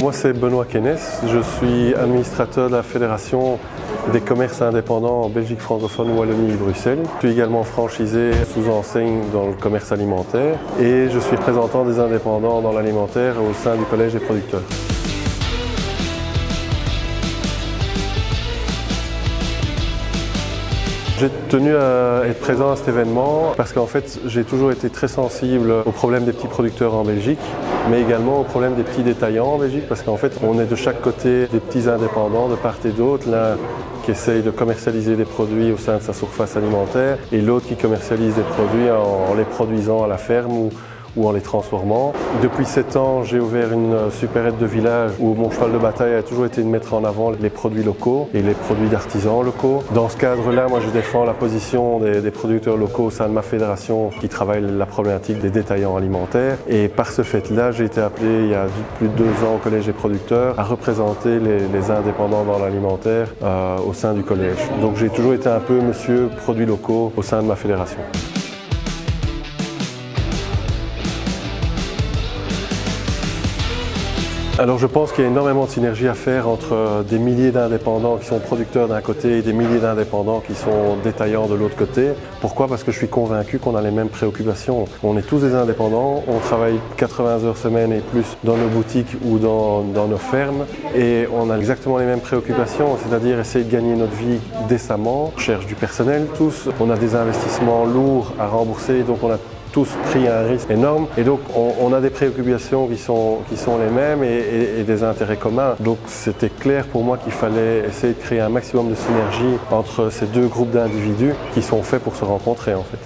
Moi c'est Benoît Kenès, je suis administrateur de la Fédération des commerces indépendants en Belgique francophone, Wallonie et Bruxelles. Je suis également franchisé sous enseigne dans le commerce alimentaire et je suis représentant des indépendants dans l'alimentaire au sein du Collège des producteurs. J'ai tenu à être présent à cet événement parce qu'en fait j'ai toujours été très sensible aux problèmes des petits producteurs en Belgique, mais également aux problèmes des petits détaillants en Belgique, parce qu'en fait on est de chaque côté des petits indépendants de part et d'autre, l'un qui essaye de commercialiser des produits au sein de sa surface alimentaire et l'autre qui commercialise des produits en les produisant à la ferme ou en les transformant. Depuis 7 ans, j'ai ouvert une supérette de village où mon cheval de bataille a toujours été de mettre en avant les produits locaux et les produits d'artisans locaux. Dans ce cadre-là, moi je défends la position des producteurs locaux au sein de ma fédération qui travaille la problématique des détaillants alimentaires. Et par ce fait-là, j'ai été appelé il y a plus de 2 ans au Collège des producteurs à représenter les indépendants dans l'alimentaire au sein du collège. Donc j'ai toujours été un peu monsieur produits locaux au sein de ma fédération. Alors je pense qu'il y a énormément de synergie à faire entre des milliers d'indépendants qui sont producteurs d'un côté et des milliers d'indépendants qui sont détaillants de l'autre côté. Pourquoi? Parce que je suis convaincu qu'on a les mêmes préoccupations. On est tous des indépendants, on travaille 80 heures semaine et plus dans nos boutiques ou dans nos fermes et on a exactement les mêmes préoccupations, c'est-à-dire essayer de gagner notre vie décemment. On cherche du personnel tous, on a des investissements lourds à rembourser, donc on a tous pris un risque énorme et donc on a des préoccupations qui sont les mêmes et des intérêts communs. Donc c'était clair pour moi qu'il fallait essayer de créer un maximum de synergie entre ces deux groupes d'individus qui sont faits pour se rencontrer en fait.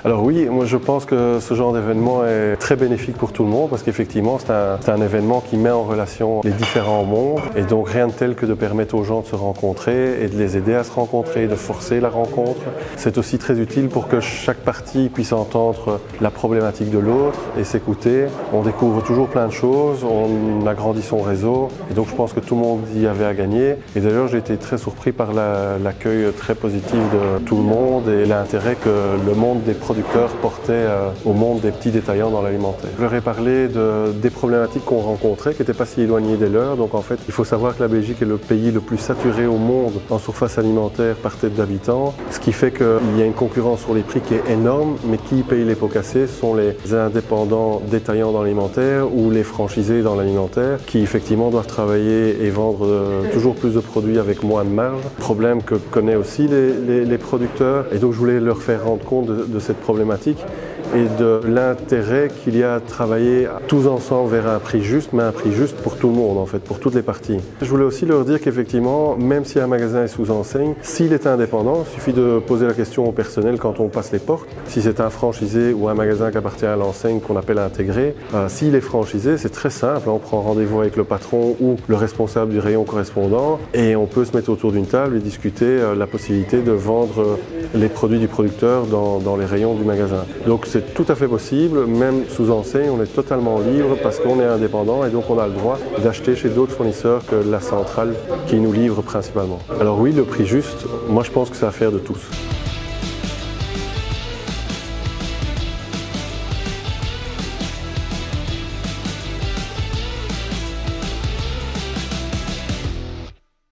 Alors oui, moi je pense que ce genre d'événement est très bénéfique pour tout le monde parce qu'effectivement c'est un événement qui met en relation les différents mondes et donc rien de tel que de permettre aux gens de se rencontrer et de les aider à se rencontrer, de forcer la rencontre. C'est aussi très utile pour que chaque partie puisse entendre la problématique de l'autre et s'écouter. On découvre toujours plein de choses, on agrandit son réseau et donc je pense que tout le monde y avait à gagner. Et d'ailleurs j'ai été très surpris par l'accueil très positif de tout le monde et l'intérêt que le monde des producteurs portait au monde des petits détaillants dans l'alimentaire. Je leur ai parlé des problématiques qu'on rencontrait, qui n'étaient pas si éloignées des leurs. Donc en fait, il faut savoir que la Belgique est le pays le plus saturé au monde en surface alimentaire par tête d'habitant, ce qui fait qu'il y a une concurrence sur les prix qui est énorme, mais qui paye les pots cassés sont les indépendants détaillants dans l'alimentaire ou les franchisés dans l'alimentaire, qui effectivement doivent travailler et vendre toujours plus de produits avec moins de marge. Problème que connaissent aussi les producteurs, et donc je voulais leur faire rendre compte de cette problématique et de l'intérêt qu'il y a à travailler tous ensemble vers un prix juste, mais un prix juste pour tout le monde en fait, pour toutes les parties. Je voulais aussi leur dire qu'effectivement, même si un magasin est sous enseigne, s'il est indépendant, il suffit de poser la question au personnel quand on passe les portes. Si c'est un franchisé ou un magasin qui appartient à l'enseigne qu'on appelle intégré, s'il est franchisé, c'est très simple, on prend rendez-vous avec le patron ou le responsable du rayon correspondant et on peut se mettre autour d'une table et discuter la possibilité de vendre les produits du producteur dans les rayons du magasin. Donc c'est tout à fait possible, même sous enseigne, on est totalement libre parce qu'on est indépendant et donc on a le droit d'acheter chez d'autres fournisseurs que la centrale qui nous livre principalement. Alors oui, le prix juste, moi je pense que c'est affaire de tous.